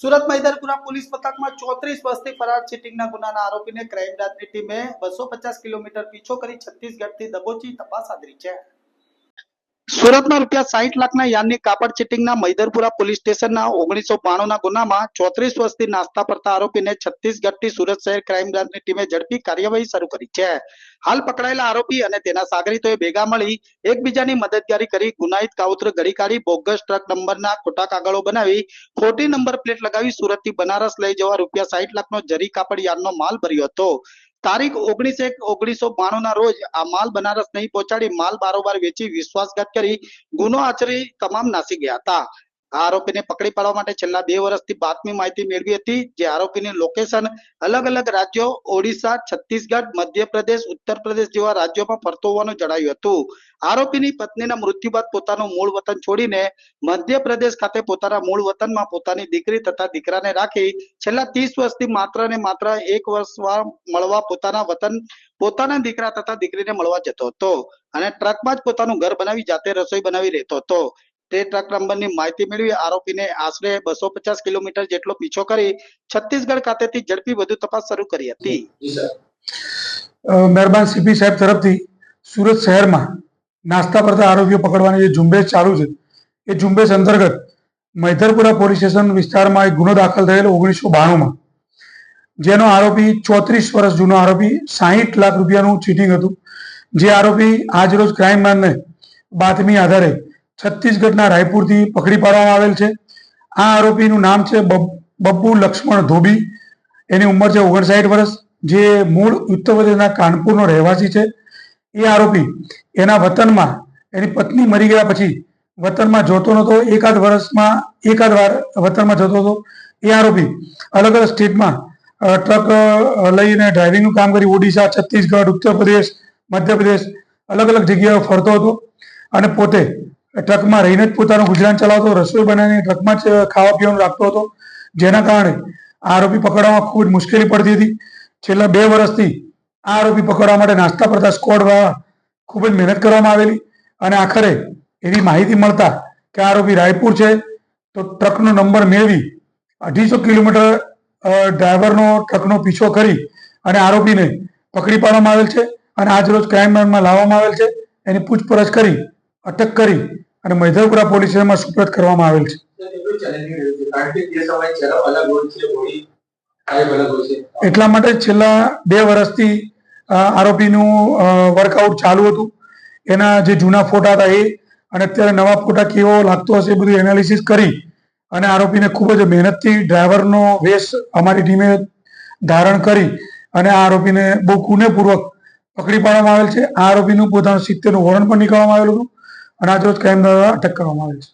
Surat Maidarpura police મથકમાં 34 વર્ષથી ફરાર ચીટિંગના ગુનાના આરોપીને ક્રાઇમ બ્રાન્ચની ટીમે 250 કિલોમીટર પીછો કરી છત્તીસગઢથી દબોચી તપાસ આદરી છે। સુરતમાં ₹60 લાખના યાનની કાપડ ચીટિંગના મૈદરપુરા પોલીસ સ્ટેશનના 1992ના ગુનામાં 34 વર્ષથી નાસ્તા ફરતા આરોપીને છત્તીસગઢથી સુરત શહેર ક્રાઇમ બ્રાન્ચની ટીમે ઝડપી કાર્યવાહી શરૂ કરી છે। હાલ પકડાયેલા આરોપી અને તેના સાગરીતોએ ભેગા મળી એકબીજાની મદદગારી કરી ગુનાહિત કાવતરું ઘડી કાઢી બોગસ ટ્રક નંબરના ખોટા કાગળો બનાવી ખોટી નંબર પ્લેટ લગાવી સુરતથી બનારસ લઈ જવા ₹60 લાખનો જરી કાપડ યાર્ડનો માલ ભર્યો હતો। તારીખ 19/1/1992ના રોજ આ માલ બનારસ નહીં પહોંચાડી માલ બારોબાર વેચી વિશ્વાસઘાત કરી ગુનો આચરી તમામ નાસી ગયા હતા। આ આરોપીને પકડી પાડવા માટે છેલ્લા 2 વર્ષથી બાતમી માહિતી મેળવી હતી, જે આરોપીની લોકેશન અલગ અલગ રાજ્યો ઓડિશા, છત્તીસગઢ, મધ્યપ્રદેશ, ઉત્તર પ્રદેશ જેવા રાજ્યોમાં ફરતો હોવાનું જણાવ્યું હતું। આરોપીની પત્નીના મૃત્યુ બાદ પોતાનું મૂળ વતન છોડીને મધ્યપ્રદેશ ખાતે પોતાના મૂળ વતનમાં પોતાની દીકરી તથા દીકરાને રાખી છેલ્લા 30 વર્ષથી માત્ર ને માત્ર 1 વર્ષમાં મળવા પોતાના વતન પોતાના દીકરા તથા દીકરીને મળવા જતો હતો અને ટ્રકમાં જ પોતાનું ઘર બનાવી જાતે રસોઈ બનાવી રહેતો હતો। તે ટ્રક નંબરની માહિતી મેળવી આરોપીને આશરે 250 કિલોમીટર જેટલો પીછો કરી છત્તીસગઢ ખાતેથી ઝડપી વધુ તપાસ શરૂ કરી હતી। મહેરબાન સીપી સાહેબ તરફથી સુરત શહેરમાં નાસ્તા કરતા આરોપીઓ પકડવાની જે ઝુંબેશ ચાલુ છે એ ઝુંબેશ અંતર્ગત મૈદરપુરા પોલીસ સ્ટેશન વિસ્તારમાં એક ગુનો દાખલ થયેલો 1992માં, જેનો આરોપી 34 વર્ષ જૂનો આરોપી 60 લાખ રૂપિયાનું ચીટિંગ હતું। જે આરોપી આજરોજ ક્રાઇમ બ્રાન્ચને બાતમી આધારે છત્તીસગઢના રાયપુરથી પકડી પાડવામાં આવેલ છે। આ આરોપીનું નામ છે બબ્બુ લક્ષ્મણ ધોબી, એની ઉંમર છે 59 વર્ષ, જે મૂળ ઉત્તર પ્રદેશના કાનપુરનો રહેવાસી છે। એ આરોપી એના વતનમાં એની પત્ની મરી ગયા પછી વતનમાં જતો નહોતો, એકાદ વાર વતનમાં જતો હતો। એ આરોપી અલગ અલગ સ્ટેટમાં ટ્રક લઈને ડ્રાઇવિંગનું કામ કરી ઓડિશા, છત્તીસગઢ, ઉત્તર પ્રદેશ, મધ્યપ્રદેશ અલગ અલગ જગ્યાએ ફરતો હતો અને પોતે ટ્રકમાં રહીને જ પોતાનું ગુજરાન ચલાવતો, રસોઈ બનાવીને ટ્રકમાં જ ખાવા પીવાનું રાખતો હતો, જેના કારણે આરોપી પકડવામાં ખૂબ જ મુશ્કેલી પડતી હતી। છેલ્લા 2 વર્ષથી આ આરોપી પકડવા માટે નાસ્તા પડતા સ્કોડ દ્વારા ખૂબ જ મહેનત કરવામાં આવેલી અને આખરે એવી માહિતી મળતા કે આરોપી રાયપુર છે તો ટ્રકનો નંબર મેળવી 250 કિલોમીટર ડ્રાઈવરનો ટ્રકનો પીછો કરી અને આરોપીને પકડી પાડવામાં આવેલ છે અને આજરોજ ક્રાઇમ બ્રાન્ચમાં લાવવામાં આવેલ છે। એની પૂછપરછ કરી અટક કરી અને મૈદરપુરા પોલીસ સ્ટેશનમાં સુપ્રત કરવામાં આવેલ છે। એટલા માટે છેલ્લા 2 વર્ષથી આરોપીનું વર્કઆઉટ ચાલુ હતું। એના જે જૂના ફોટા હતા એ અને અત્યારે નવા ફોટા કેવો લાગતો હશે એ બધું એનાલિસિસ કરી અને આરોપીને ખૂબ જ મહેનતથી ડ્રાઈવરનો વેશ અમારી ટીમે ધારણ કરી અને આ આરોપીને બહુ કુનેપૂર્વક પકડી પાડવામાં આવેલ છે। આ આરોપીનું પોતાનું 70નું વોરંટ પણ નીકળવામાં આવેલું હતું અને આજરોજ ક્રાઇમ દ્વારા અટક કરવામાં આવેલ છે।